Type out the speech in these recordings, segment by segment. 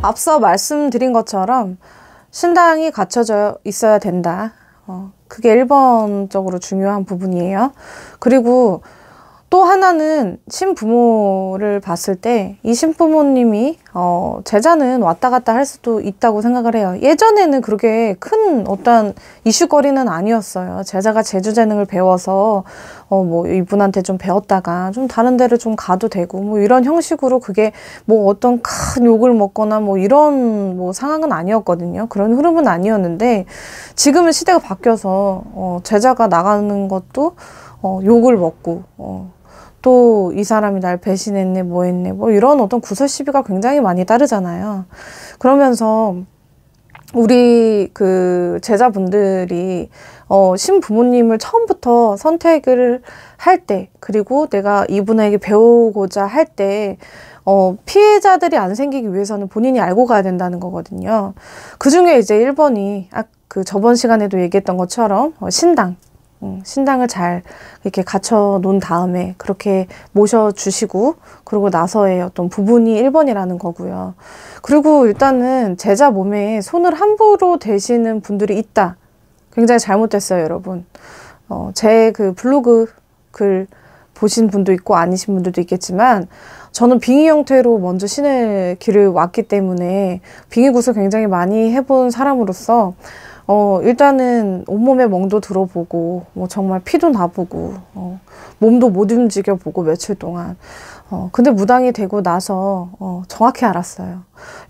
앞서 말씀드린 것처럼 신당이 갖춰져 있어야 된다. 그게 1번적으로 중요한 부분이에요. 그리고 또 하나는 신부모를 봤을 때 이 신부모님이 제자는 왔다 갔다 할 수도 있다고 생각을 해요. 예전에는 그렇게 큰 어떤 이슈거리는 아니었어요. 제자가 제주재능을 배워서 뭐 이분한테 좀 배웠다가 좀 다른 데를 좀 가도 되고 뭐 이런 형식으로 그게 뭐 어떤 큰 욕을 먹거나 뭐 이런 뭐 상황은 아니었거든요. 그런 흐름은 아니었는데 지금은 시대가 바뀌어서 제자가 나가는 것도 욕을 먹고 또 이 사람이 날 배신했네 뭐 했네 뭐 이런 어떤 구설 시비가 굉장히 많이 따르잖아요. 그러면서 우리 그 제자분들이 신부모님을 처음부터 선택을 할 때, 그리고 내가 이분에게 배우고자 할 때 피해자들이 안 생기기 위해서는 본인이 알고 가야 된다는 거거든요. 그 중에 이제 1번이 그 저번 시간에도 얘기했던 것처럼 신당을 잘 이렇게 갖춰 놓은 다음에 그렇게 모셔주시고 그러고 나서의 어떤 부분이 1번이라는 거고요. 그리고 일단은 제자 몸에 손을 함부로 대시는 분들이 있다. 굉장히 잘못됐어요, 여러분. 제 그 블로그 글 보신 분도 있고 아니신 분들도 있겠지만 저는 빙의 형태로 먼저 신의 길을 왔기 때문에 빙의굿을 굉장히 많이 해본 사람으로서 일단은 온몸에 멍도 들어보고, 뭐 정말 피도 나보고, 몸도 못 움직여 보고 며칠 동안. 근데 무당이 되고 나서, 정확히 알았어요.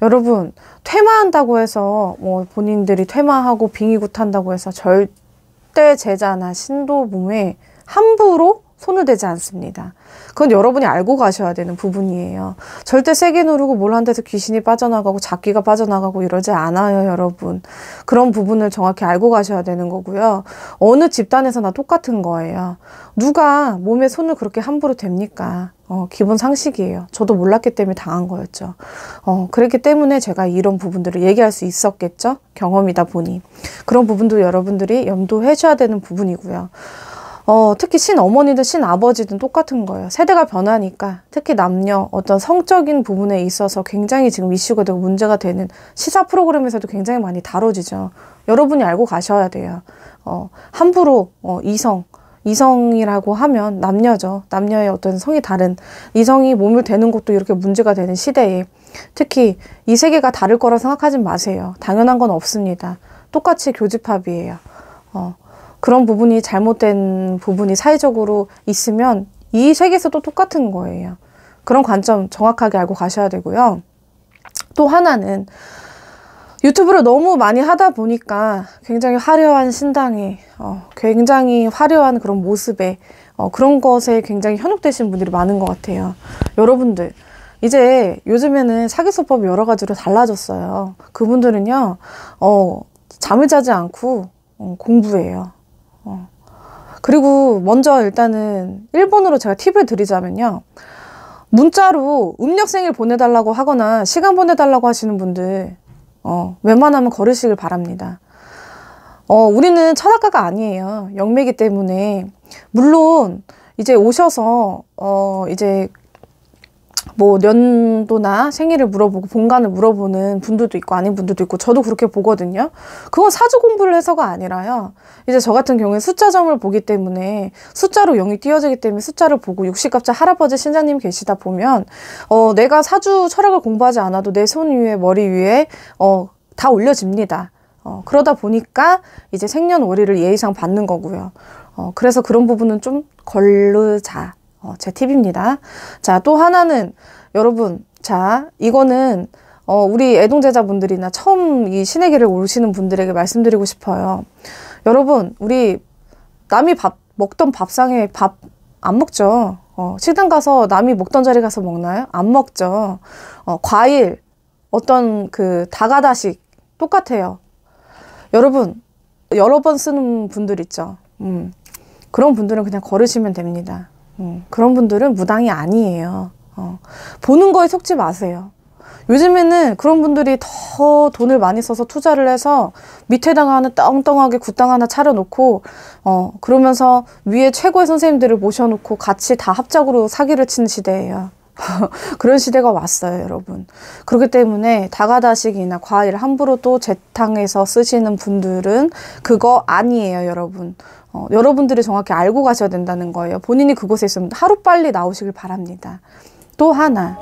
여러분, 퇴마한다고 해서, 뭐 본인들이 퇴마하고 빙의굿 한다고 해서 절대 제자나 신도 몸에 함부로 손을 대지 않습니다. 그건 여러분이 알고 가셔야 되는 부분이에요. 절대 세게 누르고 뭘 한 데서 귀신이 빠져나가고 잡기가 빠져나가고 이러지 않아요, 여러분. 그런 부분을 정확히 알고 가셔야 되는 거고요. 어느 집단에서나 똑같은 거예요. 누가 몸에 손을 그렇게 함부로 댑니까? 기본 상식이에요. 저도 몰랐기 때문에 당한 거였죠. 그렇기 때문에 제가 이런 부분들을 얘기할 수 있었겠죠? 경험이다 보니. 그런 부분도 여러분들이 염두해 줘야 되는 부분이고요. 특히 신어머니든 신아버지든 똑같은 거예요. 세대가 변하니까 특히 남녀 어떤 성적인 부분에 있어서 굉장히 지금 이슈가 되고 문제가 되는 시사 프로그램에서도 굉장히 많이 다뤄지죠. 여러분이 알고 가셔야 돼요. 함부로 이성이라고 하면 남녀죠. 남녀의 어떤 성이 다른 이성이 몸을 대는 것도 이렇게 문제가 되는 시대에 특히 이 세계가 다를 거라 생각하지 마세요. 당연한 건 없습니다. 똑같이 교집합이에요. 그런 부분이 잘못된 부분이 사회적으로 있으면 이 세계에서도 똑같은 거예요. 그런 관점 정확하게 알고 가셔야 되고요. 또 하나는 유튜브를 너무 많이 하다 보니까 굉장히 화려한 신당에 굉장히 화려한 그런 모습에 그런 것에 굉장히 현혹되신 분들이 많은 것 같아요. 여러분들 이제 요즘에는 사기수법이 여러 가지로 달라졌어요. 그분들은요 잠을 자지 않고 공부해요. 그리고 먼저 일단은 1번으로 제가 팁을 드리자면요. 문자로 음력생일 보내달라고 하거나 시간 보내달라고 하시는 분들 웬만하면 거르시길 바랍니다. 우리는 철학가가 아니에요. 영매이기 때문에 물론 이제 오셔서 이제 뭐 연도나 생일을 물어보고 본관을 물어보는 분들도 있고 아닌 분들도 있고 저도 그렇게 보거든요. 그건 사주 공부를 해서가 아니라요. 이제 저 같은 경우에 숫자점을 보기 때문에 숫자로 영이 띄어지기 때문에 숫자를 보고 60갑자 할아버지 신자님 계시다 보면 내가 사주 철학을 공부하지 않아도 내 손 위에 머리 위에 다 올려집니다. 그러다 보니까 이제 생년월일을 예의상 받는 거고요. 그래서 그런 부분은 좀 걸르자. 제 팁입니다. 자, 또 하나는 여러분, 자, 이거는 우리 애동제자분들이나 처음 이 신의 길을 오시는 분들에게 말씀드리고 싶어요. 여러분, 우리 남이 먹던 밥상에 밥 안 먹죠. 식당 가서 남이 먹던 자리 가서 먹나요? 안 먹죠. 과일, 어떤 그 다가다식 똑같아요. 여러분, 여러 번 쓰는 분들 있죠. 그런 분들은 그냥 걸으시면 됩니다. 그런 분들은 무당이 아니에요. 보는 거에 속지 마세요. 요즘에는 그런 분들이 더 돈을 많이 써서 투자를 해서 밑에다가 하나 떵떵하게 굿당 하나 차려놓고 그러면서 위에 최고의 선생님들을 모셔놓고 같이 다 합작으로 사기를 치는 시대예요. 그런 시대가 왔어요, 여러분. 그렇기 때문에 다가다식이나 과일 함부로 또 재탕해서 쓰시는 분들은 그거 아니에요, 여러분. 여러분들이 정확히 알고 가셔야 된다는 거예요. 본인이 그곳에 있으면 하루빨리 나오시길 바랍니다. 또 하나.